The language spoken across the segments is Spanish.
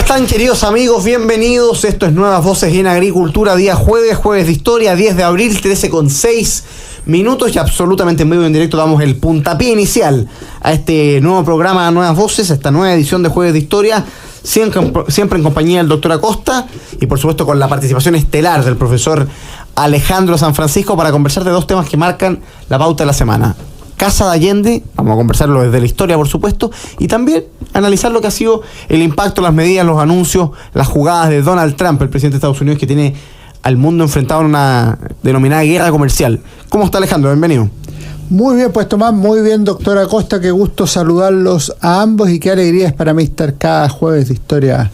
están, queridos amigos? Bienvenidos. Esto es Nuevas Voces en Agricultura, día jueves de historia, 10 de abril, 13:06 minutos, y absolutamente en vivo y en directo damos el puntapié inicial a este nuevo programa Nuevas Voces, a esta nueva edición de Jueves de Historia, siempre en compañía del doctor Acosta y por supuesto con la participación estelar del profesor Alejandro San Francisco para conversar de dos temas que marcan la pauta de la semana. Casa de Allende, vamos a conversarlo desde la historia, por supuesto, y también analizar lo que ha sido el impacto, las medidas, los anuncios, las jugadas de Donald Trump, el presidente de Estados Unidos, que tiene al mundo enfrentado en una denominada guerra comercial. ¿Cómo está, Alejandro? Bienvenido. Muy bien, pues Tomás, muy bien, doctor Acosta, qué gusto saludarlos a ambos y qué alegría es para mí estar cada jueves de historia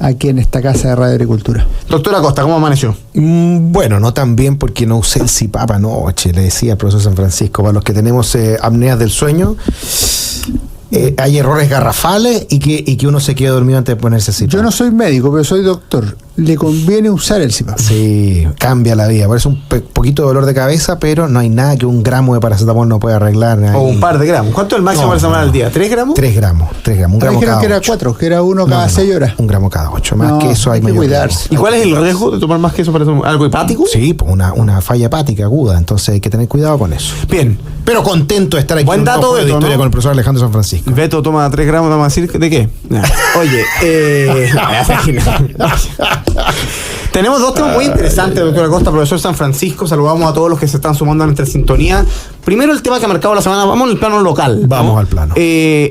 aquí en esta casa de Radio Agricultura. Doctor Acosta, ¿cómo amaneció? Bueno, no tan bien porque no usé el CPAP anoche, le decía al profesor San Francisco. Para los que tenemos apneas del sueño, hay errores garrafales y que uno se quede dormido antes de ponerse CPAP. Yo no soy médico, pero soy doctor. Le conviene usar el CPAP. Sí, cambia la vida. Parece un poquito de dolor de cabeza, pero no hay nada que un gramo de paracetamol no pueda arreglar. O un par de gramos. ¿Cuánto es el máximo paracetamol al día? ¿3 gramos? 3 gramos. Un gramo cada 8. Que era 4, que era uno cada 6 horas. Un gramo cada 8. Más que eso hay que cuidarse. ¿Y cuál es el riesgo de tomar más que eso? ¿Para algo hepático? Sí, pues una falla hepática aguda. Entonces hay que tener cuidado con eso. Bien. Pero contento de estar aquí. Buen dato de historia, ¿no? Con el profesor Alejandro San Francisco. Beto toma 3 gramos, vamos a decir, ¿de qué? Oye, tenemos dos temas muy interesantes, doctor Acosta, profesor San Francisco. Saludamos a todos los que se están sumando a nuestra sintonía. Primero, el tema que ha marcado la semana. Vamos al plano local. Vamos al plano.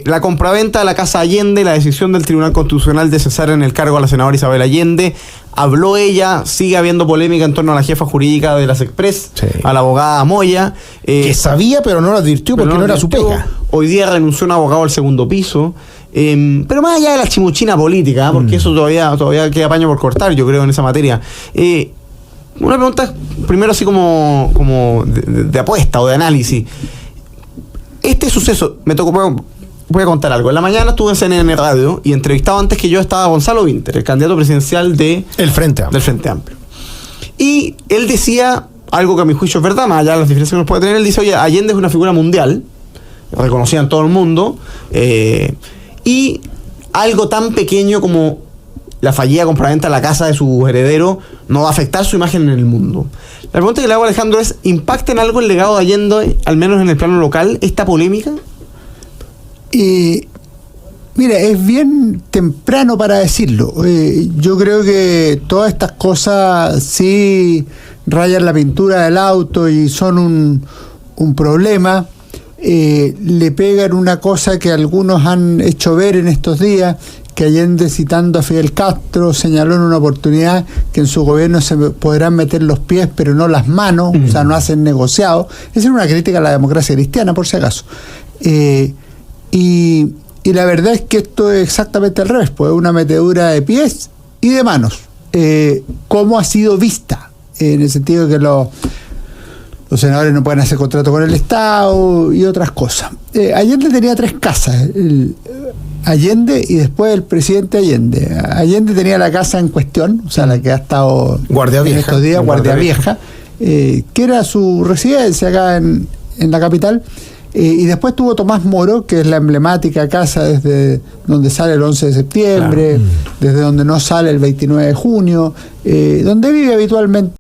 La compraventa de la Casa Allende, la decisión del Tribunal Constitucional de cesar en el cargo a la senadora Isabel Allende. Habló ella, sigue habiendo polémica en torno a la jefa jurídica de las Express, sí, a la abogada Moya. Que sabía, pero no lo advirtió porque no era su pega. Hoy día renunció un abogado al segundo piso. Pero más allá de la chimuchina política, porque eso todavía queda paño por cortar, yo creo, en esa materia. Una pregunta, primero así como de apuesta o de análisis. Este suceso, me tocó... Voy a contar algo. En la mañana estuve en CNN Radio y entrevistado antes que yo estaba Gonzalo Vinter, el candidato presidencial del Frente Amplio. Y él decía algo que a mi juicio es verdad, más allá de las diferencias que nos puede tener. Él dice, oye, Allende es una figura mundial, reconocida en todo el mundo, y algo tan pequeño como la fallida compraventa de la casa de su heredero no va a afectar su imagen en el mundo. La pregunta que le hago a Alejandro es, ¿impacta en algo el legado de Allende, al menos en el plano local, esta polémica? Mira, es bien temprano para decirlo. Yo creo que todas estas cosas sí rayan la pintura del auto y son un problema. Le pegan una cosa que algunos han hecho ver en estos días, que Allende, citando a Fidel Castro, señaló en una oportunidad que en su gobierno se podrán meter los pies pero no las manos, o sea, no hacen negociados. Esa es una crítica a la democracia cristiana, por si acaso. Y la verdad es que esto es exactamente al revés, pues es una metedura de pies y de manos. ¿Cómo ha sido vista? En el sentido de que los senadores no pueden hacer contrato con el Estado y otras cosas. Allende tenía 3 casas, Allende y después el presidente Allende. Allende tenía la casa en cuestión, o sea, la que ha estado Guardia Vieja, en estos días, Guardia Vieja, que era su residencia acá en la capital. Y después tuvo Tomás Moro, que es la emblemática casa desde donde sale el 11 de septiembre, desde donde no sale el 29 de junio, donde vive habitualmente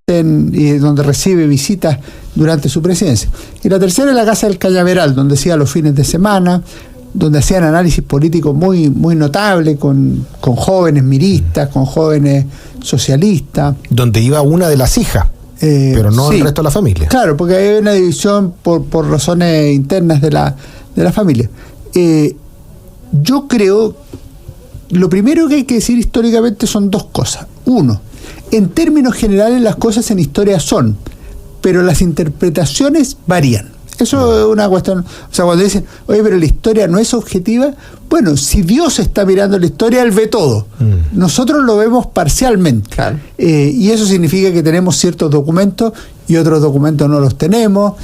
y donde recibe visitas durante su presidencia. Y la tercera es la casa del Cañaveral, donde hacía los fines de semana, donde hacían análisis político muy, muy notable con jóvenes miristas, con jóvenes socialistas. Donde iba una de las hijas. Pero no el resto de la familia. Claro, porque hay una división por razones internas de la familia. Yo creo, lo primero que hay que decir históricamente son 2 cosas. Uno, en términos generales las cosas en historia son, pero las interpretaciones varían. Eso es una cuestión. O sea, cuando dicen, oye, pero la historia no es objetiva, bueno, si Dios está mirando la historia, Él ve todo. Nosotros lo vemos parcialmente. Claro. Y eso significa que tenemos ciertos documentos y otros documentos no los tenemos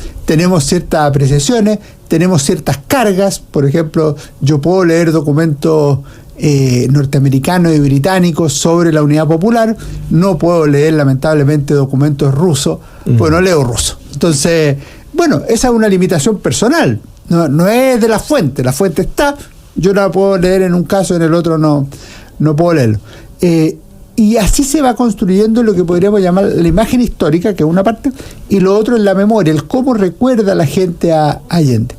ciertas apreciaciones, tenemos ciertas cargas. Por ejemplo, yo puedo leer documentos norteamericanos y británicos sobre la Unidad Popular, no puedo leer lamentablemente documentos rusos, pues no leo ruso. Entonces, bueno, esa es una limitación personal, no es de la fuente está, yo la puedo leer en un caso, en el otro no no puedo leerlo. Y así se va construyendo lo que podríamos llamar la imagen histórica, que es una parte, y lo otro es la memoria, el cómo recuerda la gente a Allende.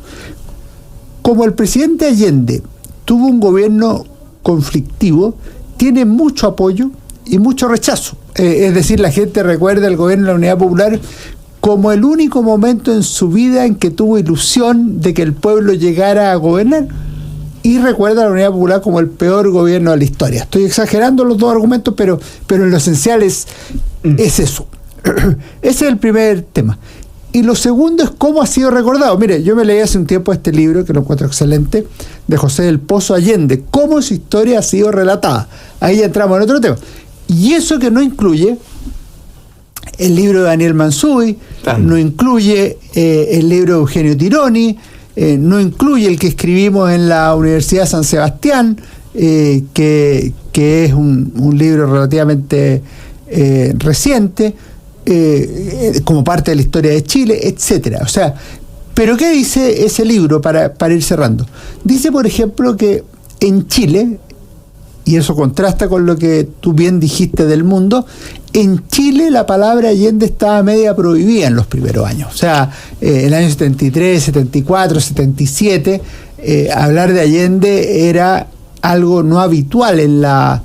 Como el presidente Allende tuvo un gobierno conflictivo, tiene mucho apoyo y mucho rechazo. Es decir, la gente recuerda el gobierno de la Unidad Popular como el único momento en su vida en que tuvo ilusión de que el pueblo llegara a gobernar, y recuerda a la Unidad Popular como el peor gobierno de la historia. Estoy exagerando los dos argumentos, pero en lo esencial es eso. Ese es el primer tema. Y lo segundo es cómo ha sido recordado. Mire, yo me leí hace un tiempo este libro, que lo encuentro excelente, de José del Pozo Allende, cómo su historia ha sido relatada. Ahí ya entramos en otro tema. Y eso que no incluye el libro de Daniel Mansuy, no incluye el libro de Eugenio Tironi, no incluye el que escribimos en la Universidad de San Sebastián, que es un libro relativamente reciente, como parte de la historia de Chile, etcétera. O sea, ¿pero qué dice ese libro para ir cerrando? Dice, por ejemplo, que en Chile, y eso contrasta con lo que tú bien dijiste del mundo, en Chile la palabra Allende estaba media prohibida en los primeros años. O sea, en el año 73, 74, 77, hablar de Allende era algo no habitual en la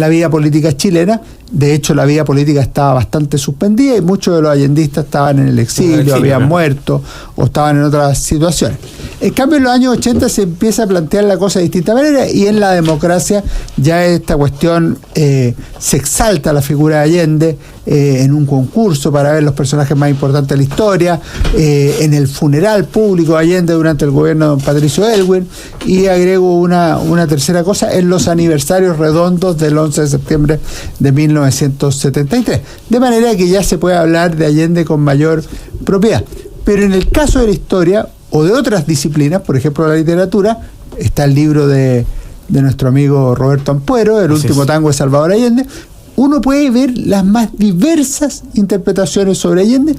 vida política chilena. De hecho, la vida política estaba bastante suspendida y muchos de los allendistas estaban en el exilio, habían muerto o estaban en otras situaciones. En cambio, en los años 80 se empieza a plantear la cosa de distinta manera, y en la democracia ya esta cuestión se exalta la figura de Allende en un concurso para ver los personajes más importantes de la historia, en el funeral público de Allende durante el gobierno de don Patricio Aylwin, y agrego una tercera cosa, en los aniversarios redondos del 11 de septiembre de 1973. De manera que ya se puede hablar de Allende con mayor propiedad. Pero en el caso de la historia o de otras disciplinas, por ejemplo la literatura, está el libro de nuestro amigo Roberto Ampuero, El último tango de Salvador Allende. Uno puede ver las más diversas interpretaciones sobre Allende,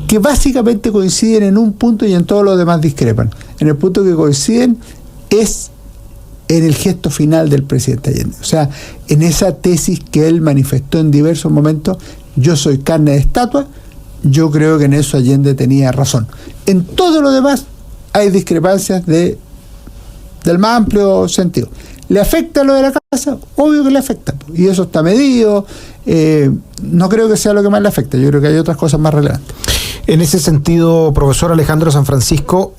que básicamente coinciden en un punto y en todos los demás discrepan. En el punto que coinciden es en el gesto final del presidente Allende. O sea, en esa tesis que él manifestó en diversos momentos: yo soy carne de estatua. Yo creo que en eso Allende tenía razón. En todo lo demás hay discrepancias del más amplio sentido. ¿Le afecta lo de la casa? Obvio que le afecta. Y eso está medido. No creo que sea lo que más le afecta. Yo creo que hay otras cosas más relevantes. En ese sentido, profesor Alejandro San Francisco,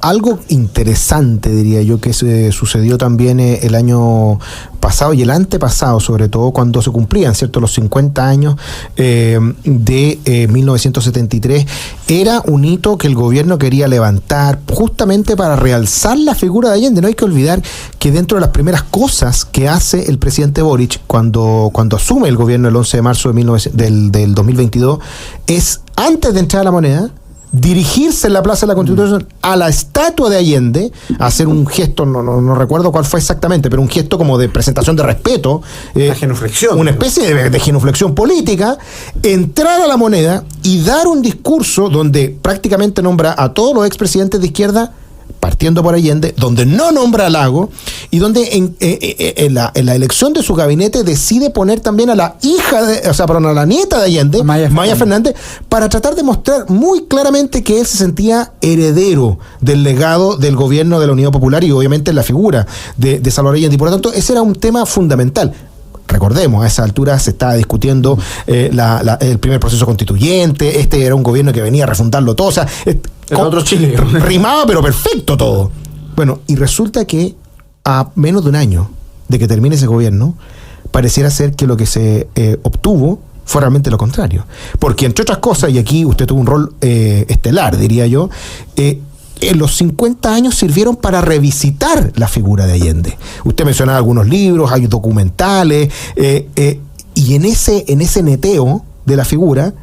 algo interesante, diría yo, que se sucedió también el año pasado y el antepasado, sobre todo cuando se cumplían, ¿cierto?, los 50 años de 1973, era un hito que el gobierno quería levantar justamente para realzar la figura de Allende. No hay que olvidar que dentro de las primeras cosas que hace el presidente Boric cuando asume el gobierno el 11 de marzo del 2022 es, antes de entrar a la Moneda, dirigirse en la Plaza de la Constitución a la estatua de Allende, hacer un gesto, no recuerdo cuál fue exactamente, pero un gesto como de presentación de respeto, la genuflexión, una especie de genuflexión política, entrar a la Moneda y dar un discurso donde prácticamente nombra a todos los expresidentes de izquierda, partiendo por Allende, donde no nombra a Lago, y donde en la elección de su gabinete decide poner también a la a la nieta de Allende, Maya Fernández, para tratar de mostrar muy claramente que él se sentía heredero del legado del gobierno de la Unidad Popular y obviamente la figura de Salvador Allende. Y por lo tanto, ese era un tema fundamental. Recordemos, a esa altura se estaba discutiendo el primer proceso constituyente. Este era un gobierno que venía a refundarlo todo. O sea, otro Chile rimaba, pero perfecto todo. Bueno, y resulta que a menos de un año de que termine ese gobierno, pareciera ser que lo que se obtuvo fue realmente lo contrario. Porque, entre otras cosas, y aquí usted tuvo un rol estelar, diría yo, en los 50 años sirvieron para revisitar la figura de Allende. Usted mencionaba algunos libros, hay documentales, y en ese neteo de la figura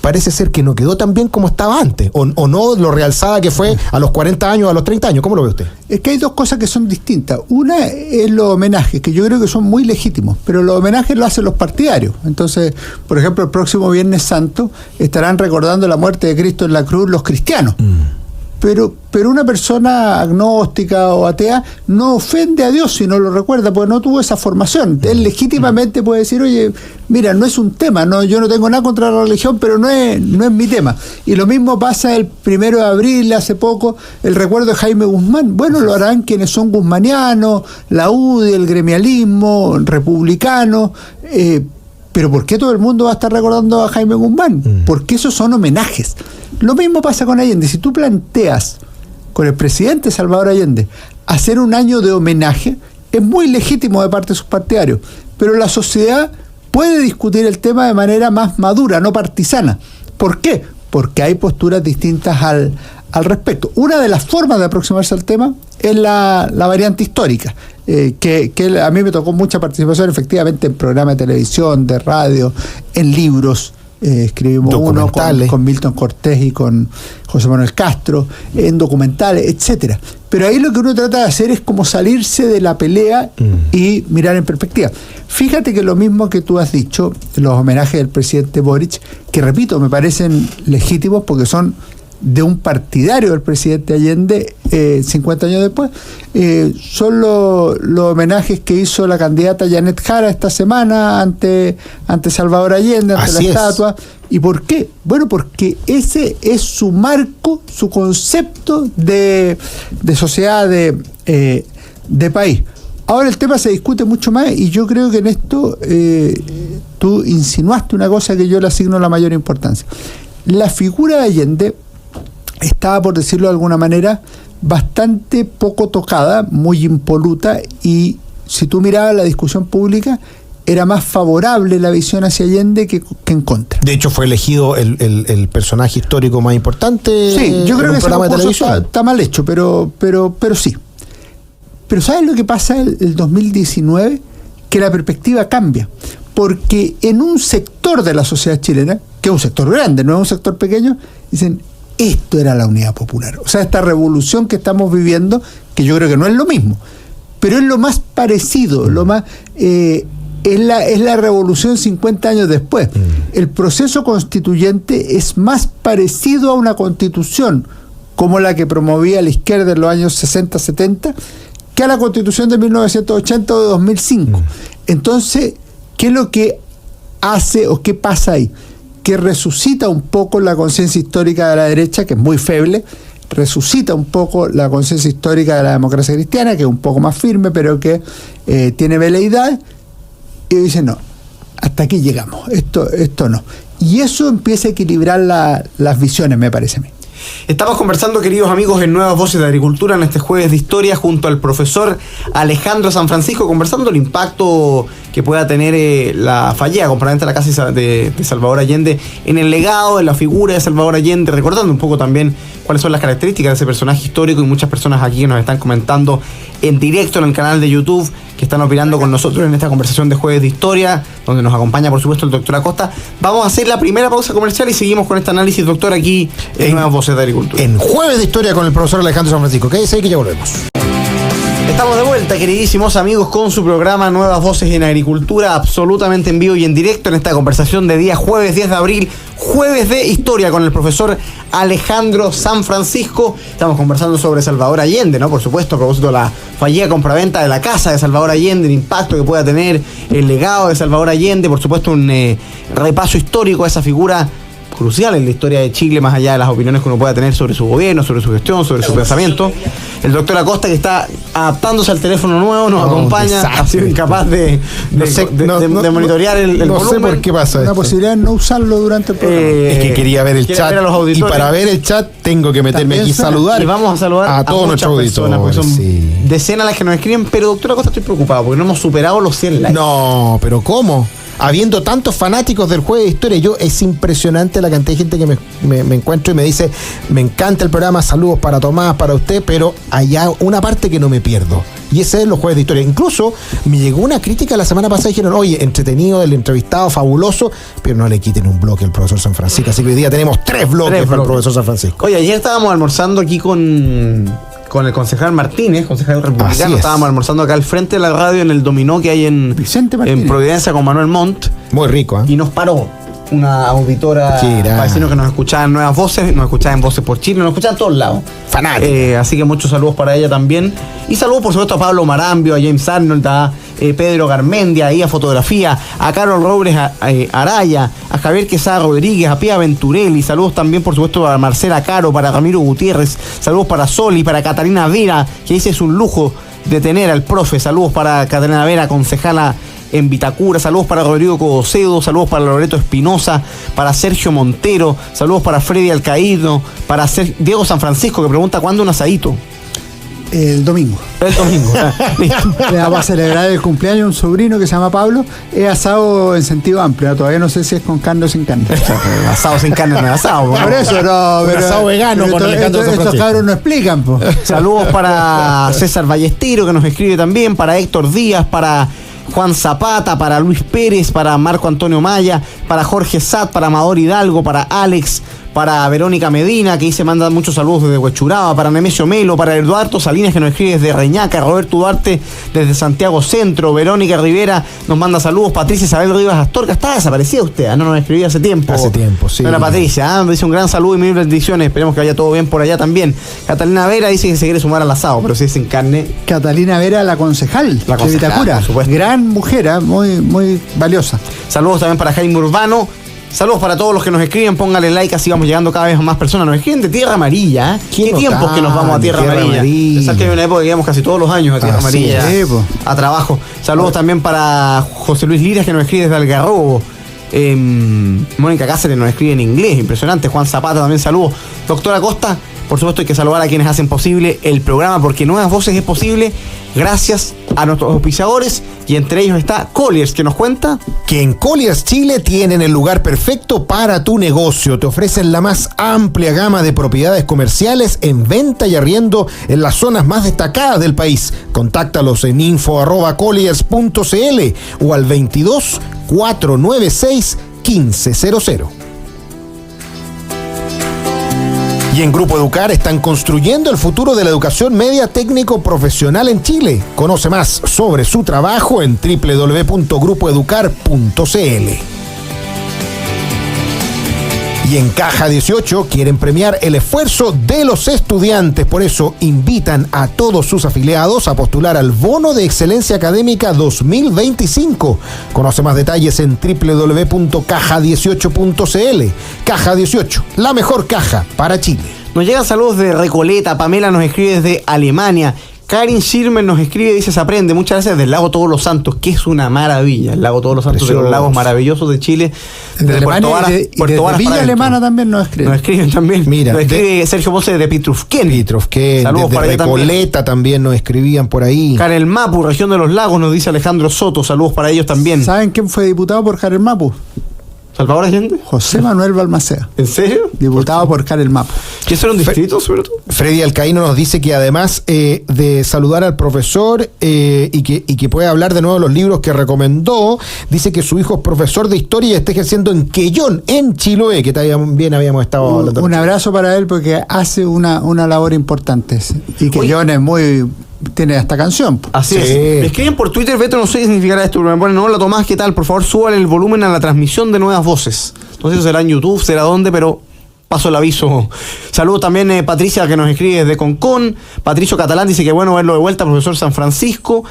parece ser que no quedó tan bien como estaba antes, o no lo realzada que fue a los 40 años, a los 30 años. ¿Cómo lo ve usted? Es que hay dos cosas que son distintas. Una es los homenajes, que yo creo que son muy legítimos, pero los homenajes lo hacen los partidarios. Entonces, por ejemplo, el próximo Viernes Santo estarán recordando la muerte de Cristo en la cruz los cristianos. Pero una persona agnóstica o atea no ofende a Dios si no lo recuerda, porque no tuvo esa formación. Él legítimamente puede decir, oye, mira, no es un tema, no, yo no tengo nada contra la religión, pero no es mi tema. Y lo mismo pasa el 1 de abril, hace poco, el recuerdo de Jaime Guzmán. Bueno, lo harán quienes son guzmanianos, la UDI, el gremialismo, republicanos, pero ¿por qué todo el mundo va a estar recordando a Jaime Guzmán? Porque esos son homenajes. Lo mismo pasa con Allende. Si tú planteas con el presidente Salvador Allende hacer un año de homenaje, es muy legítimo de parte de sus partidarios, pero la sociedad puede discutir el tema de manera más madura, no partisana. ¿Por qué? Porque hay posturas distintas al respecto. Una de las formas de aproximarse al tema es la variante histórica, que a mí me tocó mucha participación efectivamente en programas de televisión, de radio, en libros. Escribimos uno con Milton Cortés y con José Manuel Castro, en documentales, etcétera. Pero ahí lo que uno trata de hacer es como salirse de la pelea y mirar en perspectiva. Fíjate que lo mismo que tú has dicho, los homenajes del presidente Boric, que repito, me parecen legítimos porque son de un partidario del presidente Allende 50 años después, son los homenajes que hizo la candidata Janet Jara esta semana ante Salvador Allende, ante la estatua. ¿Y por qué? Bueno, porque ese es su marco, su concepto de sociedad, de país. Ahora el tema se discute mucho más y yo creo que en esto tú insinuaste una cosa que yo le asigno la mayor importancia. La figura de Allende estaba, por decirlo de alguna manera, bastante poco tocada, muy impoluta, y si tú mirabas la discusión pública, era más favorable la visión hacia Allende que en contra. De hecho, fue elegido el personaje histórico más importante. Sí, yo creo que ese concurso está mal hecho, pero sí. Pero ¿sabes lo que pasa el 2019? Que la perspectiva cambia. Porque en un sector de la sociedad chilena, que es un sector grande, no es un sector pequeño, dicen, esto era la unidad popular. O sea, esta revolución que estamos viviendo, que yo creo que no es lo mismo, pero es lo más parecido, lo más es la revolución 50 años después. El proceso constituyente es más parecido a una constitución como la que promovía la izquierda en los años 60-70 que a la constitución de 1980 o de 2005. Entonces, ¿qué es lo que hace o qué pasa ahí? Que resucita un poco la conciencia histórica de la derecha, que es muy feble, resucita un poco la conciencia histórica de la democracia cristiana, que es un poco más firme, pero que tiene veleidad, y dicen, no, hasta aquí llegamos, esto no. Y eso empieza a equilibrar las visiones, me parece a mí. Estamos conversando, queridos amigos, en Nuevas Voces de Agricultura en este jueves de historia junto al profesor Alejandro San Francisco, conversando el impacto que pueda tener la fallida compraventa de la casa de Salvador Allende en el legado, en la figura de Salvador Allende, recordando un poco también cuáles son las características de ese personaje histórico, y muchas personas aquí que nos están comentando en directo en el canal de YouTube, que están opinando con nosotros en esta conversación de Jueves de Historia, donde nos acompaña, por supuesto, el doctor Acosta. Vamos a hacer la primera pausa comercial y seguimos con este análisis, doctor, aquí en Nuevas Voces de Agricultura. En Jueves de Historia con el profesor Alejandro San Francisco. ¿Qué dice? Que ya volvemos. Estamos de vuelta, queridísimos amigos, con su programa Nuevas Voces en Agricultura, absolutamente en vivo y en directo en esta conversación de día jueves 10 de abril, Jueves de Historia con el profesor Alejandro San Francisco. Estamos conversando sobre Salvador Allende, ¿no? Por supuesto, a propósito de la fallida compraventa de la casa de Salvador Allende, el impacto que pueda tener el legado de Salvador Allende, por supuesto un repaso histórico a esa figura crucial en la historia de Chile, más allá de las opiniones que uno pueda tener sobre su gobierno, sobre su gestión, sobre su pensamiento. El doctor Acosta, que está adaptándose al teléfono nuevo, nos acompaña, ha sido incapaz de monitorear el no volumen. sé por qué pasa Una posibilidad de no usarlo durante el programa. Es que quería ver el chat, ver y para ver el chat tengo que meterme aquí y saludar. Y vamos a saludar a todos nuestros auditores, porque son decenas las que nos escriben, pero doctor Acosta, estoy preocupado porque no hemos superado los 100 likes. No, pero ¿cómo? Habiendo tantos fanáticos del Jueves de Historia, es impresionante la cantidad de gente que me encuentro y me dice, me encanta el programa, saludos para Tomás, para usted, pero hay una parte que no me pierdo, y ese es los Jueves de Historia. Incluso me llegó una crítica la semana pasada y dijeron, oye, entretenido, el entrevistado, fabuloso, pero no le quiten un bloque al profesor San Francisco, así que hoy día tenemos 3 bloques para el profesor San Francisco. Oye, ayer estábamos almorzando aquí con el concejal Martínez, concejal republicano. Estábamos almorzando acá al frente de la radio en el dominó que hay en Providencia con Manuel Montt. Muy rico, ¿eh? Y nos paró. una auditora, vecinos que nos escuchaba en Nuevas Voces, nos escuchaba en Voces por Chile, nos escuchaba en todos lados. Fanática. Así que muchos saludos para ella también. Y saludos, por supuesto, a Pablo Marambio, a James Arnold, a Pedro Garmendia, ahí a Fotografía, a Carol Robles Araya, a Javier Quesada Rodríguez, a Pia Venturelli. Saludos también, por supuesto, a Marcela Caro, para Ramiro Gutiérrez. Saludos para Soli, para Catalina Vera, que dice es un lujo de tener al profe. Saludos para Catalina Vera, concejala en Vitacura. Saludos para Rodrigo Codocedo, saludos para Loreto Espinosa, para Sergio Montero, saludos para Freddy Alcaído, para Diego San Francisco, que pregunta ¿cuándo un asadito? El domingo. El domingo. Le va a celebrar el cumpleaños un sobrino que se llama Pablo. Es asado en sentido amplio. Todavía no sé si es con carne o sin carne. Asado sin carne no es asado. Por eso no. Un asado vegano con Alejandro San Francisco. Estos cabros no explican. Po. Saludos para César Ballestero, que nos escribe también, para Héctor Díaz, para Juan Zapata, para Luis Pérez, para Marco Antonio Maya, para Jorge Sat, para Amador Hidalgo, para Alex, para Verónica Medina, que ahí se mandan muchos saludos desde Huechuraba, para Nemesio Melo, para Eduardo Salinas, que nos escribe desde Reñaca, Roberto Duarte desde Santiago Centro, Verónica Rivera nos manda saludos, Patricia Isabel Rivas Astorga, está desaparecida usted, no nos escribía hace tiempo. Hace tiempo, sí. Era Patricia, dice un gran saludo y mil bendiciones, esperemos que vaya todo bien por allá también. Catalina Vera dice que se quiere sumar al asado, pero si es en carne. Catalina Vera, la concejal de Vitacura, por supuesto. Gran mujer, muy valiosa. Saludos también para Jaime Urbano. Saludos para todos los que nos escriben, póngale like, así vamos llegando cada vez a más personas. Nos escriben de Tierra Amarilla, ¿eh? ¿Qué tiempos que nos vamos a Tierra Amarilla? Pensar que hay una época que íbamos casi todos los años a Tierra Amarilla, a trabajo. Saludos también para José Luis Liras, que nos escribe desde Algarrobo. Mónica Cáceres nos escribe en inglés, impresionante. Juan Zapata también saludos. Doctora Costa, por supuesto hay que saludar a quienes hacen posible el programa, porque Nuevas Voces es posible gracias a nuestros auspiciadores, y entre ellos está Colliers, que nos cuenta que en Colliers Chile tienen el lugar perfecto para tu negocio. Te ofrecen la más amplia gama de propiedades comerciales en venta y arriendo en las zonas más destacadas del país. Contáctalos en info@colliers.cl o al 22 496 1500. Y en Grupo Educar están construyendo el futuro de la educación media técnico profesional en Chile. Conoce más sobre su trabajo en www.grupoeducar.cl. Y en Caja 18 quieren premiar el esfuerzo de los estudiantes. Por eso invitan a todos sus afiliados a postular al Bono de Excelencia Académica 2025. Conoce más detalles en www.caja18.cl. Caja 18, la mejor caja para Chile. Nos llegan saludos de Recoleta. Pamela nos escribe desde Alemania. Karin Schirmer nos escribe, dice, se aprende. Muchas gracias del Lago Todos los Santos, que es una maravilla. El Lago Todos los Santos, Precioso. de los lagos maravillosos de Chile. De Alemania y de Villa Alemana también nos escriben. Nos escriben también. Mira, nos escribe Sergio Ponce de Pitrufquén. Saludos para Recoleta también nos escribían por ahí. Carel Mapu, región de los lagos, nos dice Alejandro Soto. Saludos para ellos también. ¿Saben quién fue diputado por Carel Mapu? ¿Salvador Allende? José Manuel Balmaceda. ¿En serio? Diputado por Carel Mapu. ¿Qué son un distrito, sobre todo? Freddy Alcaíno nos dice que además de saludar al profesor y que puede hablar de nuevo de los libros que recomendó, dice que su hijo es profesor de historia y está ejerciendo en Quellón, en Chiloé, que también habíamos estado hablando. Un abrazo para él porque hace una labor importante. Y Quellón es tiene hasta canción. Así es. Me escriben por Twitter, Beto, no sé qué significará esto, pero me ponen, hola Tomás, ¿qué tal? Por favor, súbale el volumen a la transmisión de Nuevas Voces. Entonces será en YouTube, será dónde, pero paso el aviso. Saludos también Patricia, que nos escribe desde Concón. Patricio Catalán dice que bueno verlo de vuelta, profesor San Francisco.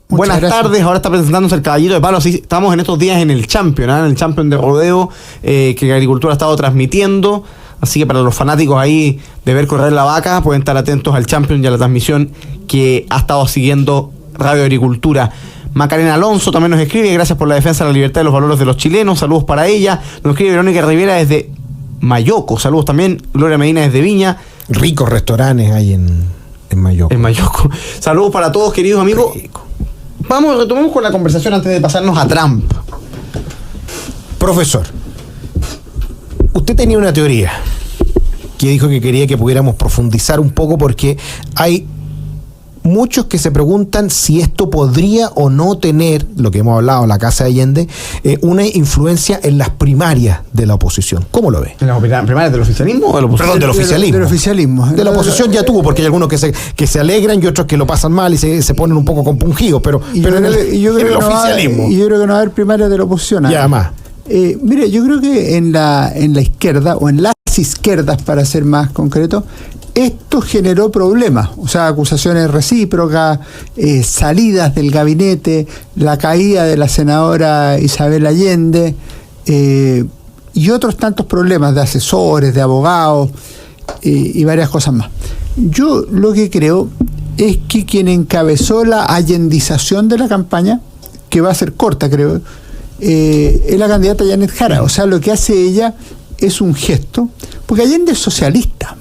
Buenas tardes, ahora está presentándose el Caballito de Palo. Así, estamos en estos días en el Champion, en el Champion de rodeo que Agricultura ha estado transmitiendo. Así que para los fanáticos ahí de ver correr la vaca, pueden estar atentos al Champion y a la transmisión que ha estado siguiendo Radio Agricultura. Macarena Alonso también nos escribe, gracias por la defensa de la libertad y los valores de los chilenos. Saludos para ella. Nos escribe Verónica Rivera desde Mayoco. Saludos también. Gloria Medina desde Viña. Ricos restaurantes hay en Mayoco. En Mayoco. Saludos para todos, queridos amigos. Rico. Retomemos con la conversación antes de pasarnos a Trump. Profesor, usted tenía una teoría que dijo que quería que pudiéramos profundizar un poco porque hay muchos que se preguntan si esto podría o no tener, lo que hemos hablado, la Casa de Allende, una influencia en las primarias de la oposición. ¿Cómo lo ve? ¿En las primarias del oficialismo o de la oposición? Perdón, del oficialismo. Del oficialismo. De la oposición ya tuvo, porque hay algunos que se alegran y otros que lo pasan mal y se ponen un poco compungidos, pero en el oficialismo. Y yo creo que no va a haber primarias de la oposición. Ya más. Mire, yo creo que en la izquierda, o en las izquierdas para ser más concreto, esto generó problemas, o sea, acusaciones recíprocas, salidas del gabinete, la caída de la senadora Isabel Allende, y otros tantos problemas de asesores, de abogados, y varias cosas más. Yo lo que creo es que quien encabezó la allendización de la campaña, que va a ser corta, creo, es la candidata Janet Jara. O sea, lo que hace ella es un gesto, porque Allende es socialista.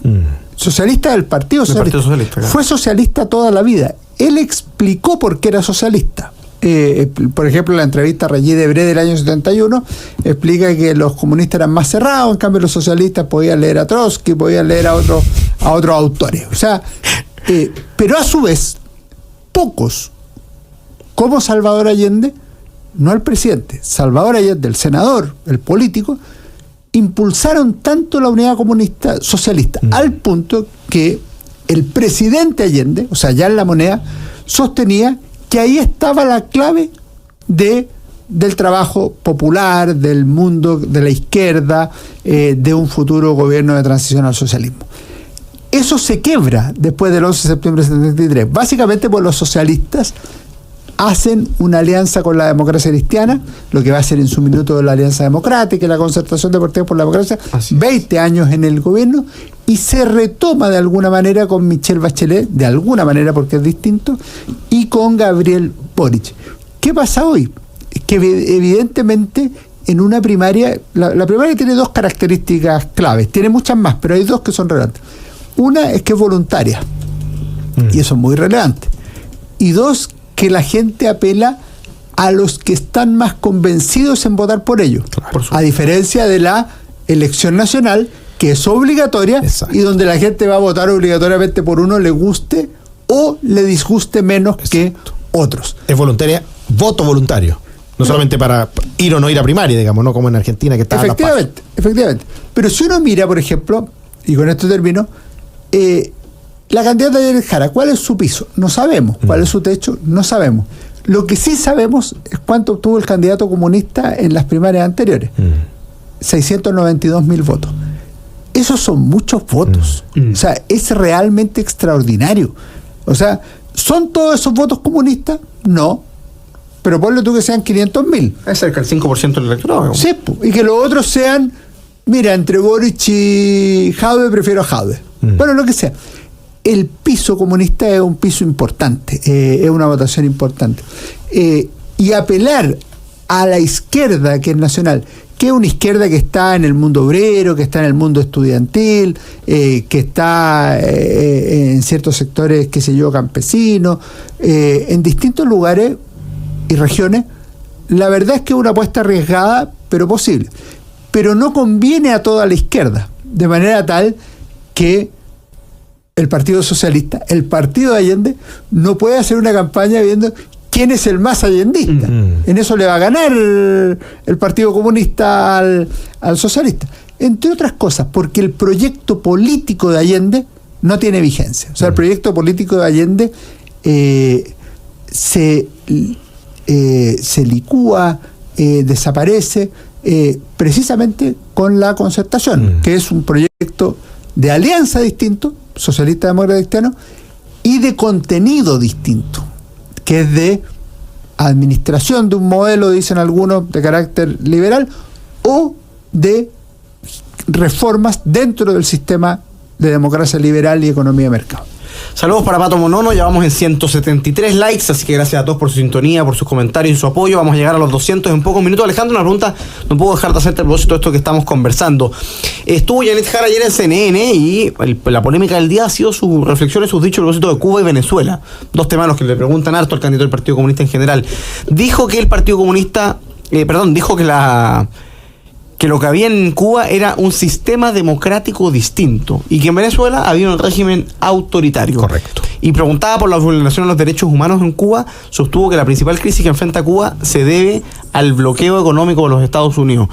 Socialista del Partido Socialista. Claro. Fue socialista toda la vida. Él explicó por qué era socialista. Por ejemplo, en la entrevista a Regis Debray del año 71, explica que los comunistas eran más cerrados, en cambio los socialistas podían leer a Trotsky, podían leer a otros autores. O sea, pero a su vez, pocos, como Salvador Allende, no el presidente, Salvador Allende, el senador, el político, impulsaron tanto la unidad comunista socialista, al punto que el presidente Allende, o sea, ya en La Moneda, sostenía que ahí estaba la clave del trabajo popular, del mundo de la izquierda, de un futuro gobierno de transición al socialismo. Eso se quiebra después del 11 de septiembre de 73, básicamente porque los socialistas hacen una alianza con la democracia cristiana, lo que va a ser en su minuto la Alianza Democrática y la Concertación de Partidos por la Democracia, 20 años en el gobierno, y se retoma de alguna manera con Michelle Bachelet, de alguna manera porque es distinto, y con Gabriel Boric. ¿Qué pasa hoy? Que evidentemente en una primaria, la primaria tiene dos características claves, tiene muchas más, pero hay dos que son relevantes. Una es que es voluntaria, y eso es muy relevante. Y dos, que la gente apela a los que están más convencidos en votar por ello, a diferencia de la elección nacional, que es obligatoria. Exacto. Y donde la gente va a votar obligatoriamente por uno, le guste o le disguste menos. Exacto. Que otros. Es voluntaria, voto voluntario, no solamente para ir o no ir a primaria, digamos, no como en Argentina que está. Efectivamente. Pero si uno mira, por ejemplo, y con esto termino, la candidata de Jara, ¿cuál es su piso? No sabemos. ¿Cuál es su techo? No sabemos. Lo que sí sabemos es cuánto obtuvo el candidato comunista en las primarias anteriores. 692.000 votos. Esos son muchos votos. O sea, es realmente extraordinario. O sea, ¿son todos esos votos comunistas? No. Pero ponle tú que sean 500.000. Es cerca del 5% del electorado. Sí, y que los otros sean, mira, entre Boric y Jadwe prefiero a Jadwe. Bueno, lo que sea. El piso comunista es un piso importante, es una votación importante. Y apelar a la izquierda, que es nacional, que es una izquierda que está en el mundo obrero, que está en el mundo estudiantil, que está en ciertos sectores, qué sé yo, campesinos, en distintos lugares y regiones, la verdad es que es una apuesta arriesgada, pero posible. Pero no conviene a toda la izquierda, de manera tal que el Partido Socialista, el partido de Allende, no puede hacer una campaña viendo quién es el más allendista. En eso le va a ganar el Partido Comunista al socialista. Entre otras cosas, porque el proyecto político de Allende no tiene vigencia. O sea, el proyecto político de Allende se licúa, desaparece, precisamente con la Concertación, que es un proyecto de alianza distinto, socialista, demócrata, cristiano, y de contenido distinto, que es de administración de un modelo, dicen algunos, de carácter liberal, o de reformas dentro del sistema de democracia liberal y economía de mercado. Saludos para Pato Monono, ya vamos en 173 likes, así que gracias a todos por su sintonía, por sus comentarios y su apoyo. Vamos a llegar a los 200 en pocos minutos. Alejandro, una pregunta, no puedo dejar de hacerte a propósito de esto que estamos conversando. Estuvo Janet Jara ayer en CNN y la polémica del día ha sido sus reflexiones, sus dichos a propósito de Cuba y Venezuela. Dos temas los que le preguntan harto al candidato del Partido Comunista en general. Dijo que el Partido Comunista, dijo que lo que había en Cuba era un sistema democrático distinto y que en Venezuela había un régimen autoritario. Correcto. Y preguntaba por la vulneración de los derechos humanos en Cuba, sostuvo que la principal crisis que enfrenta Cuba se debe al bloqueo económico de los Estados Unidos.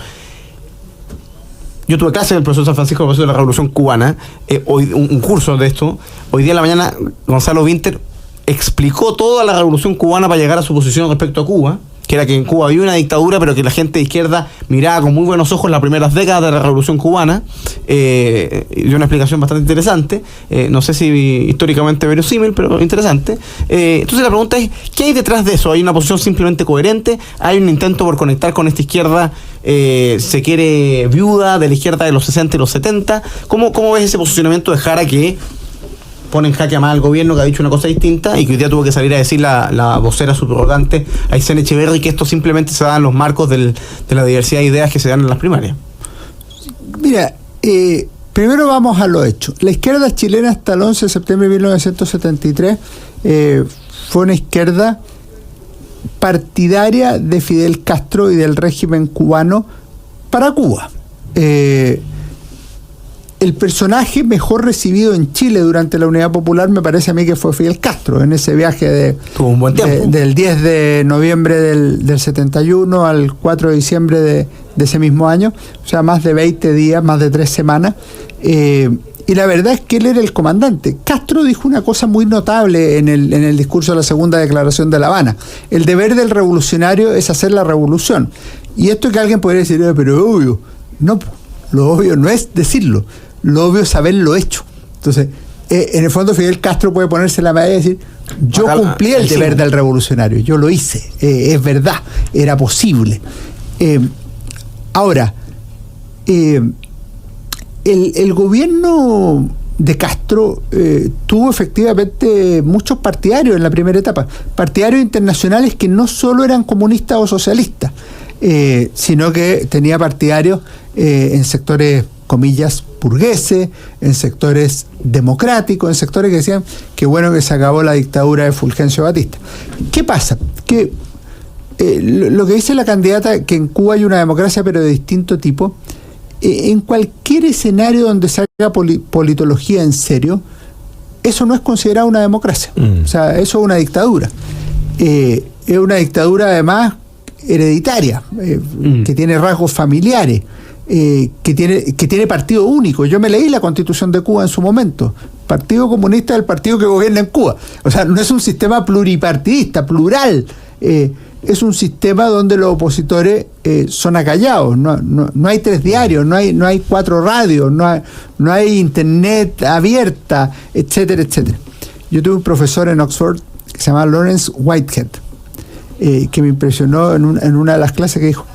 Yo tuve clase en el profesor San Francisco de la Revolución Cubana, hoy un curso de esto. Hoy día en la mañana Gonzalo Vinter explicó toda la Revolución Cubana para llegar a su posición respecto a Cuba. que era que en Cuba había una dictadura, pero que la gente de izquierda miraba con muy buenos ojos las primeras décadas de la Revolución Cubana, y una explicación bastante interesante, no sé si históricamente verosímil, pero interesante. Entonces la pregunta es, ¿qué hay detrás de eso? ¿Hay una posición simplemente coherente? ¿Hay un intento por conectar con esta izquierda, se quiere viuda de la izquierda de los 60 y los 70? ¿Cómo ves ese posicionamiento de Jara que pone en jaque a más al gobierno, que ha dicho una cosa distinta y que hoy día tuvo que salir a decir la vocera subrogante Aysén Echeverry que esto simplemente se da en los marcos de la diversidad de ideas que se dan en las primarias? Mira, primero vamos a lo hecho. La izquierda chilena hasta el 11 de septiembre de 1973 fue una izquierda partidaria de Fidel Castro y del régimen cubano para Cuba. El personaje mejor recibido en Chile durante la Unidad Popular me parece a mí que fue Fidel Castro, en ese viaje tuvo un buen tiempo. del 10 de noviembre del 71 al 4 de diciembre de ese mismo año, o sea, más de 20 días, más de 3 semanas, y la verdad es que él era el comandante. Castro dijo una cosa muy notable en el discurso de la segunda declaración de La Habana: el deber del revolucionario es hacer la revolución. Y esto que alguien podría decir, pero obvio, no, lo obvio no es decirlo, lo obvio es haberlo hecho. Entonces, en el fondo Fidel Castro puede ponerse la medalla y decir, yo cumplí el deber del revolucionario, yo lo hice, es verdad, era posible. Ahora, el gobierno de Castro tuvo efectivamente muchos partidarios en la primera etapa, partidarios internacionales que no solo eran comunistas o socialistas, sino que tenía partidarios en sectores, comillas, burgueses, en sectores democráticos, en sectores que decían que bueno que se acabó la dictadura de Fulgencio Batista. ¿Qué pasa? Que lo que dice la candidata, que en Cuba hay una democracia pero de distinto tipo, en cualquier escenario donde se haga politología en serio, eso no es considerado una democracia. O sea, eso es una dictadura. Es una dictadura además hereditaria, que tiene rasgos familiares, que tiene partido único. Yo me leí la Constitución de Cuba en su momento. Partido Comunista es el partido que gobierna en Cuba. O sea, no es un sistema pluripartidista, plural. Es un sistema donde los opositores son acallados. No hay 3 diarios, no hay 4 radios, no hay internet abierta, etcétera, etcétera. Yo tuve un profesor en Oxford que se llama Lawrence Whitehead, que me impresionó en una de las clases, que dijo: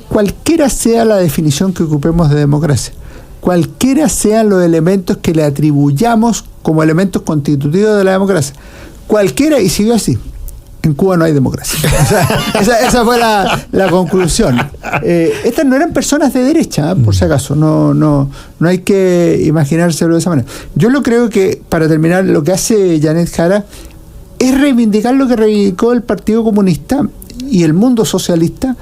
cualquiera sea la definición que ocupemos de democracia, cualquiera sean los elementos que le atribuyamos como elementos constitutivos de la democracia, cualquiera, y siguió así, en Cuba no hay democracia. O sea, esa fue la conclusión. Estas no eran personas de derecha, por si acaso, no hay que imaginárselo de esa manera. Yo lo creo que, para terminar, lo que hace Janet Jara es reivindicar lo que reivindicó el Partido Comunista y el mundo socialista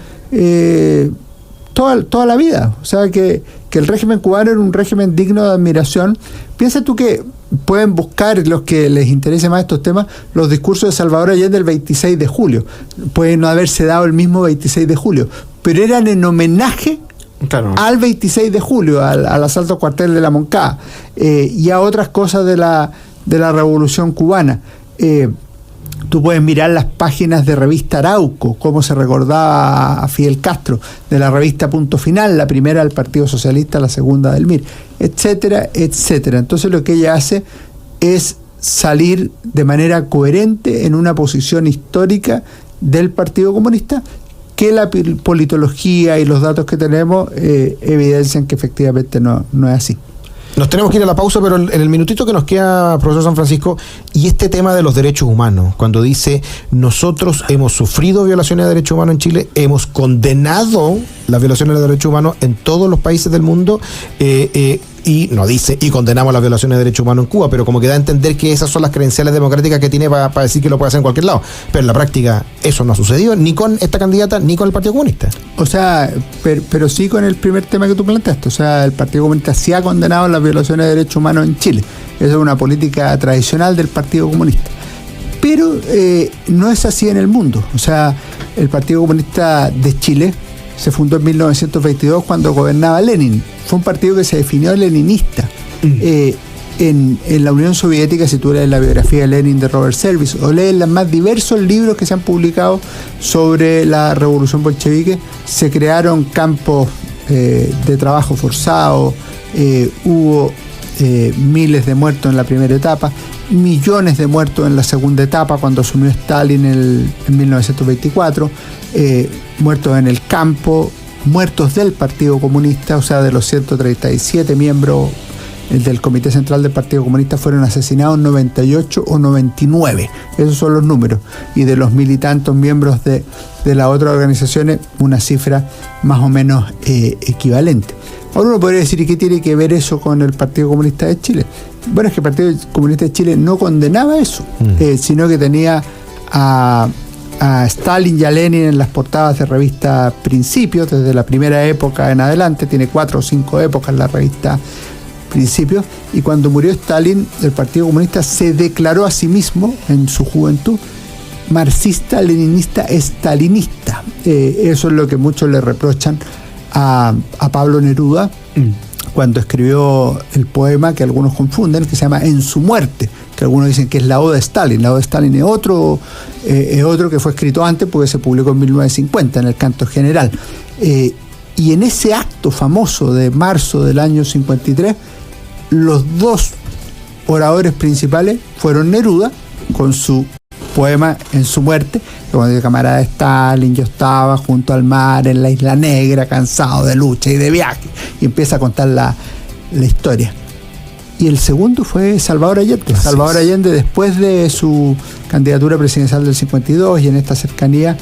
toda la vida. O sea, que el régimen cubano era un régimen digno de admiración. Piensa tú que pueden buscar, los que les interese más estos temas, los discursos de Salvador Allende del 26 de julio. Puede no haberse dado el mismo 26 de julio, pero eran en homenaje, claro, al 26 de julio, al asalto al cuartel de la Moncada, y a otras cosas de la Revolución Cubana. Tú puedes mirar las páginas de revista Arauco, cómo se recordaba a Fidel Castro, de la revista Punto Final, la primera del Partido Socialista, la segunda del MIR, etcétera, etcétera. Entonces lo que ella hace es salir de manera coherente en una posición histórica del Partido Comunista, que la politología y los datos que tenemos evidencian que efectivamente no es así. Nos tenemos que ir a la pausa, pero en el minutito que nos queda, profesor San Francisco, y este tema de los derechos humanos, cuando dice, nosotros hemos sufrido violaciones de derechos humanos en Chile, hemos condenado las violaciones de derechos humanos en todos los países del mundo, y no dice, y condenamos las violaciones de derechos humanos en Cuba, pero como que da a entender que esas son las credenciales democráticas que tiene para decir que lo puede hacer en cualquier lado. Pero en la práctica eso no ha sucedido ni con esta candidata ni con el Partido Comunista. O sea, pero sí con el primer tema que tú planteaste. O sea, el Partido Comunista sí ha condenado las violaciones de derechos humanos en Chile. Esa es una política tradicional del Partido Comunista. Pero no es así en el mundo. O sea, el Partido Comunista de Chile se fundó en 1922 cuando gobernaba Lenin. Fue un partido que se definió leninista. en la Unión Soviética, si tú lees la biografía de Lenin de Robert Service o lees los más diversos libros que se han publicado sobre la revolución bolchevique, se crearon campos de trabajo forzado, hubo miles de muertos en la primera etapa, millones de muertos en la segunda etapa cuando asumió Stalin en 1924, muertos en el campo, muertos del Partido Comunista, o sea, de los 137 miembros del Comité Central del Partido Comunista fueron asesinados 98 o 99, esos son los números, y de los mil y tantos miembros de las otras organizaciones, una cifra más o menos equivalente. Ahora uno podría decir, ¿y qué tiene que ver eso con el Partido Comunista de Chile? Bueno, es que el Partido Comunista de Chile no condenaba eso, sino que tenía a Stalin y a Lenin en las portadas de revista Principios, desde la primera época en adelante, tiene 4 o 5 épocas la revista Principios, y cuando murió Stalin, el Partido Comunista se declaró a sí mismo, en su juventud, marxista, leninista, stalinista. Eso es lo que muchos le reprochan a Pablo Neruda cuando escribió el poema que algunos confunden, que se llama En su muerte, que algunos dicen que es la Oda a Stalin. La Oda a Stalin es otro que fue escrito antes porque se publicó en 1950 en el Canto General. Y en ese acto famoso de marzo del año 53, los dos oradores principales fueron Neruda, con su poema En su muerte, que cuando dice: camarada Stalin, yo estaba junto al mar en la Isla Negra, cansado de lucha y de viaje, y empieza a contar la historia. Y el segundo fue Salvador Allende. Salvador Allende, después de su candidatura presidencial del 52 y en esta cercanía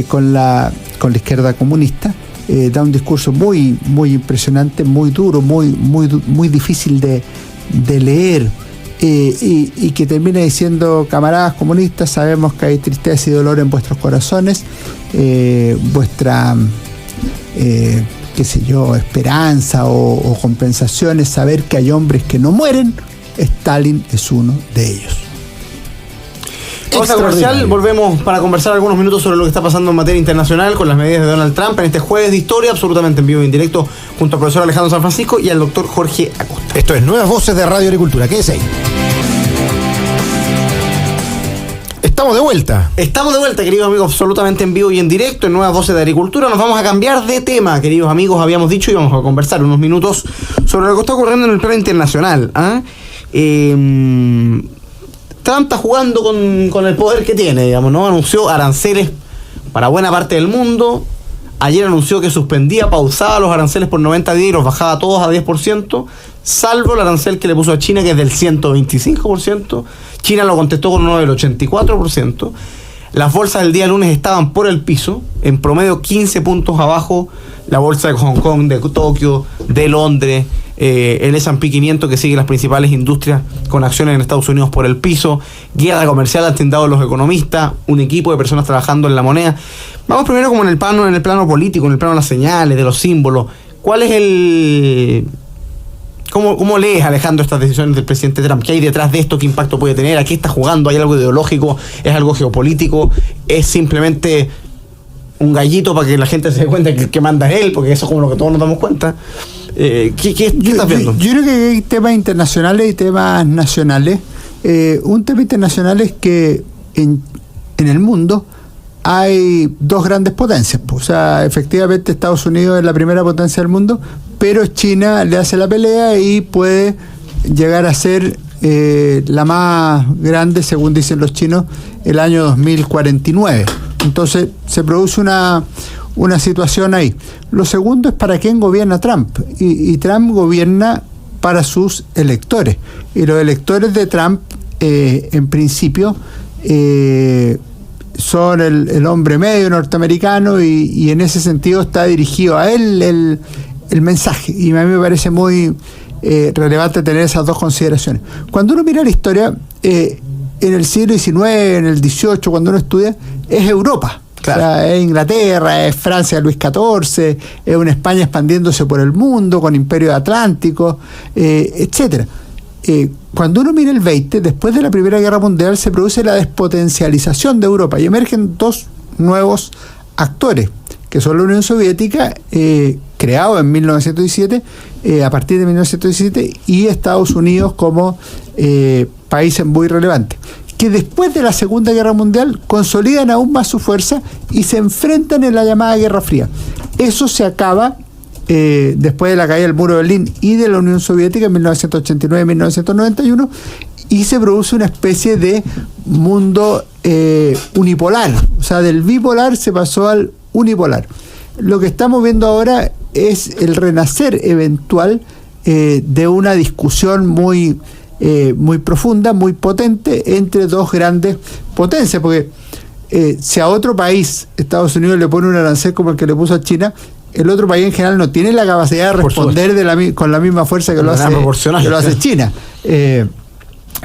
con la izquierda comunista, da un discurso muy, muy impresionante, muy duro, muy difícil de leer, y que termina diciendo: camaradas comunistas, sabemos que hay tristeza y dolor en vuestros corazones, vuestra qué sé yo, esperanza o compensación es saber que hay hombres que no mueren. Stalin es uno de ellos. Pausa comercial, volvemos para conversar algunos minutos sobre lo que está pasando en materia internacional con las medidas de Donald Trump en este jueves de historia, absolutamente en vivo y en directo, junto al profesor Alejandro San Francisco y al doctor Jorge Acosta. Esto es Nuevas Voces de Radio Agricultura. Quédese ahí. Estamos de vuelta. Estamos de vuelta, queridos amigos, absolutamente en vivo y en directo en Nuevas Voces de Agricultura. Nos vamos a cambiar de tema, queridos amigos. Habíamos dicho y vamos a conversar unos minutos sobre lo que está ocurriendo en el plano internacional. Trump está jugando con el poder que tiene, digamos, ¿no? Anunció aranceles para buena parte del mundo. Ayer anunció que pausaba los aranceles por 90 días y los bajaba todos a 10%, salvo el arancel que le puso a China, que es del 125%. China lo contestó con uno del 84%. Las bolsas del día lunes estaban por el piso, en promedio 15 puntos abajo. La bolsa de Hong Kong, de Tokio, de Londres, el S&P 500, que sigue las principales industrias con acciones en Estados Unidos, por el piso. Guerra comercial han tildado los economistas, un equipo de personas trabajando en la moneda. Vamos primero como en el plano político, en el plano de las señales, de los símbolos. ¿Cuál es el... ¿Cómo lees, Alejandro, estas decisiones del presidente Trump? ¿Qué hay detrás de esto? ¿Qué impacto puede tener? ¿A qué está jugando? ¿Hay algo ideológico? ¿Es algo geopolítico? ¿Es simplemente un gallito para que la gente se dé cuenta que el que manda es él? Porque eso es como lo que todos nos damos cuenta. ¿Qué estás viendo? Yo creo que hay temas internacionales y temas nacionales. Un tema internacional es que en el mundo hay dos grandes potencias. O sea, efectivamente Estados Unidos es la primera potencia del mundo, pero China le hace la pelea y puede llegar a ser la más grande, según dicen los chinos, el año 2049. Entonces se produce una situación ahí. Lo segundo es para quién gobierna Trump. Y Trump gobierna para sus electores. Y los electores de Trump, en principio, son el hombre medio norteamericano, y en ese sentido está dirigido a él el mensaje. Y a mí me parece muy relevante tener esas dos consideraciones. Cuando uno mira la historia, en el siglo XIX, en el XVIII, cuando uno estudia, es Europa. Claro. O sea, es Inglaterra, es Francia, Luis XIV, es una España expandiéndose por el mundo con imperios atlánticos, etcétera. Cuando uno mira el 20, después de la Primera Guerra Mundial, se produce la despotencialización de Europa y emergen dos nuevos actores, que son la Unión Soviética, creado en 1917, a partir de 1917, y Estados Unidos como países muy relevantes, que después de la Segunda Guerra Mundial consolidan aún más su fuerza y se enfrentan en la llamada Guerra Fría. Eso se acaba después de la caída del muro de Berlín y de la Unión Soviética en 1989-1991, y se produce una especie de mundo unipolar, o sea, del bipolar se pasó al unipolar. Lo que estamos viendo ahora es el renacer eventual de una discusión muy profunda, muy potente entre dos grandes potencias, porque si a otro país Estados Unidos le pone un arancel como el que le puso a China, el otro país en general no tiene la capacidad de responder con la misma fuerza que lo hace China.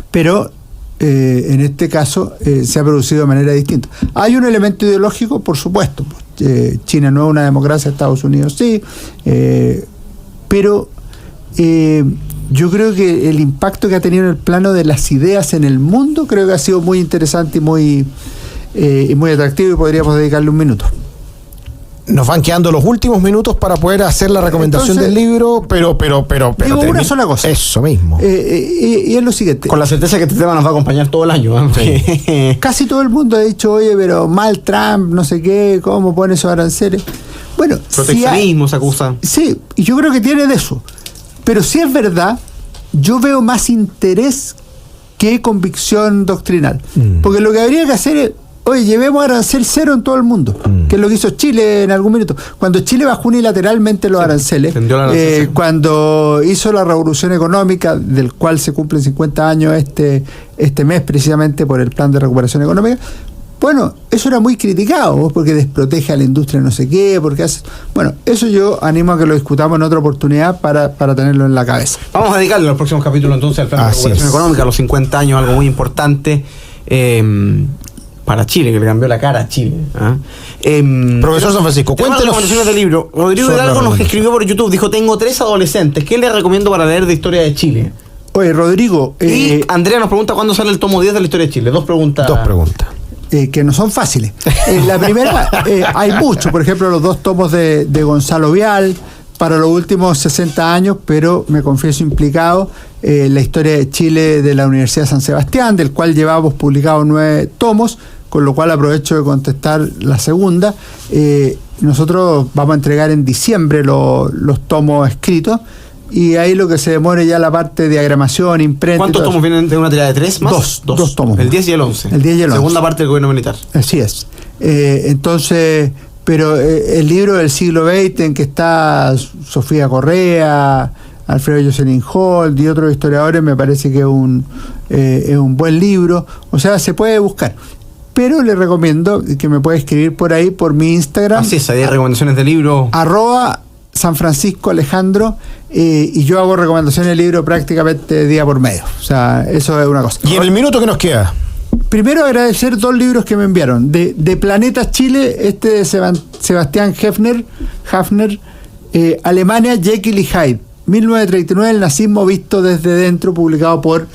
Pero en este caso se ha producido de manera distinta. Hay un elemento ideológico, por supuesto. China no es una democracia, Estados Unidos sí, pero yo creo que el impacto que ha tenido en el plano de las ideas en el mundo creo que ha sido muy interesante y muy atractivo, y podríamos dedicarle un minuto. Nos van quedando los últimos minutos para poder hacer la recomendación del libro, pero digo una sola cosa. Eso mismo. Y es lo siguiente. Con la certeza que este tema nos va a acompañar todo el año. Sí. Casi todo el mundo ha dicho, oye, pero mal Trump, no sé qué, cómo pone esos aranceles. Bueno, proteccionismo se acusa. Sí, y yo creo que tiene de eso. Pero si es verdad, yo veo más interés que convicción doctrinal. Porque lo que habría que hacer es, oye, llevemos arancel cero en todo el mundo, que es lo que hizo Chile en algún minuto. Cuando Chile bajó unilateralmente los aranceles, cuando hizo la revolución económica, del cual se cumplen 50 años este mes precisamente por el plan de recuperación económica, bueno, eso era muy criticado, porque desprotege a la industria no sé qué, porque hace... Bueno, eso yo animo a que lo discutamos en otra oportunidad para tenerlo en la cabeza. Vamos a dedicarle los próximos capítulos entonces al plan de recuperación económica, a los 50 años, algo muy importante. Para Chile, que le cambió la cara a Chile. Profesor San Francisco, cuéntenos recomendaciones del libro. Rodrigo Hidalgo nos escribió por YouTube, dijo, tengo 3 adolescentes, ¿qué les recomiendo para leer de historia de Chile? Oye, Rodrigo... y Andrea nos pregunta cuándo sale el tomo 10 de la historia de Chile. Dos preguntas. Que no son fáciles. La primera, hay mucho, por ejemplo, los 2 tomos de Gonzalo Vial, para los últimos 60 años, pero me confieso implicado, la historia de Chile de la Universidad de San Sebastián, del cual llevamos publicados 9 tomos, con lo cual aprovecho de contestar la segunda. Nosotros vamos a entregar en diciembre los tomos escritos, y ahí lo que se demore ya la parte de diagramación, imprenta. ¿Cuántos tomos vienen de una tirada de 3 más? Dos tomos. El 10 y el 11. El 10 y el 11. Segunda parte del gobierno militar. Así es. Entonces, pero el libro del siglo XX en que está Sofía Correa, Alfredo Jocelyn Holt y otros historiadores, me parece que es un buen libro. O sea, se puede buscar. Pero le recomiendo que me pueda escribir por ahí, por mi Instagram. Así es, hay recomendaciones de libro. @San Francisco Alejandro, y yo hago recomendaciones de libro prácticamente día por medio. O sea, eso es una cosa. Y en el minuto que nos queda, primero agradecer 2 libros que me enviaron. De Planeta Chile, de Sebastián Hafner, Alemania, Jekyll y Hyde, 1939, el nazismo visto desde dentro, publicado por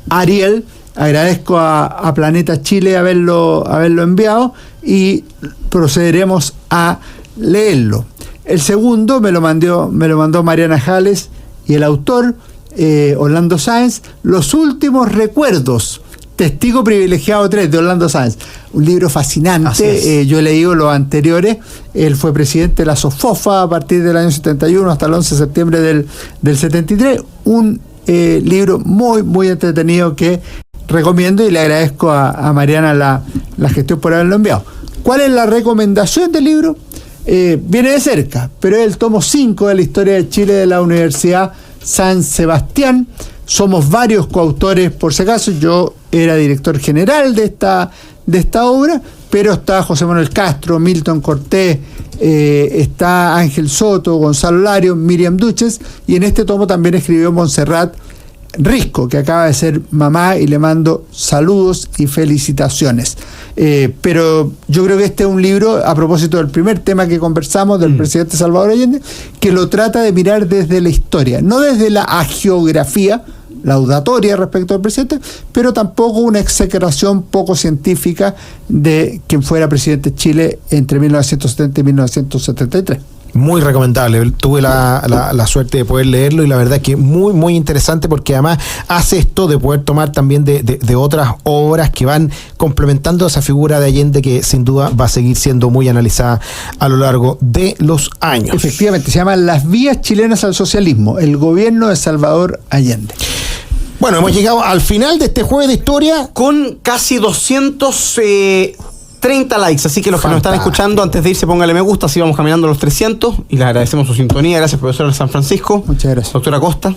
Ariel. Agradezco a Planeta Chile haberlo enviado, y procederemos a leerlo. El segundo me lo mandó Mariana Jales, y el autor, Orlando Sáenz, Los últimos recuerdos, Testigo privilegiado 3, de Orlando Sáenz. Un libro fascinante. Yo he leído los anteriores. Él fue presidente de la SOFOFA a partir del año 71 hasta el 11 de septiembre del 73. Un libro muy, muy entretenido que recomiendo, y le agradezco a Mariana la gestión por haberlo enviado. ¿Cuál es la recomendación del libro? Viene de cerca, pero es el tomo 5 de la historia de Chile de la Universidad San Sebastián. Somos varios coautores, por si acaso. Yo era director general de esta obra, pero está José Manuel Castro, Milton Cortés, está Ángel Soto, Gonzalo Lario, Miriam Duches, y en este tomo también escribió Montserrat Risco, que acaba de ser mamá, y le mando saludos y felicitaciones. Pero yo creo que este es un libro, a propósito del primer tema que conversamos, del presidente Salvador Allende, que lo trata de mirar desde la historia, no desde la hagiografía laudatoria respecto al presidente, pero tampoco una execración poco científica de quien fuera presidente de Chile entre 1970 y 1973. Muy recomendable. Tuve la suerte de poder leerlo y la verdad que muy, muy interesante porque además hace esto de poder tomar también de otras obras que van complementando esa figura de Allende que sin duda va a seguir siendo muy analizada a lo largo de los años. Efectivamente, se llama Las vías chilenas al socialismo, el gobierno de Salvador Allende. Bueno, hemos llegado al final de este jueves de historia. Con casi 230 likes, así que los que nos están escuchando, antes de irse, póngale me gusta, así vamos caminando a los 300, y les agradecemos su sintonía. Gracias, profesor de San Francisco. Muchas gracias. Doctora Costa.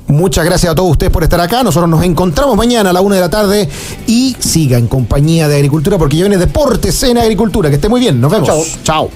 Muchas gracias a todos ustedes por estar acá. Nosotros nos encontramos mañana a la 1 de la tarde y siga en compañía de Agricultura porque ya viene Deportes en Agricultura. Que esté muy bien. Nos vemos. Chao.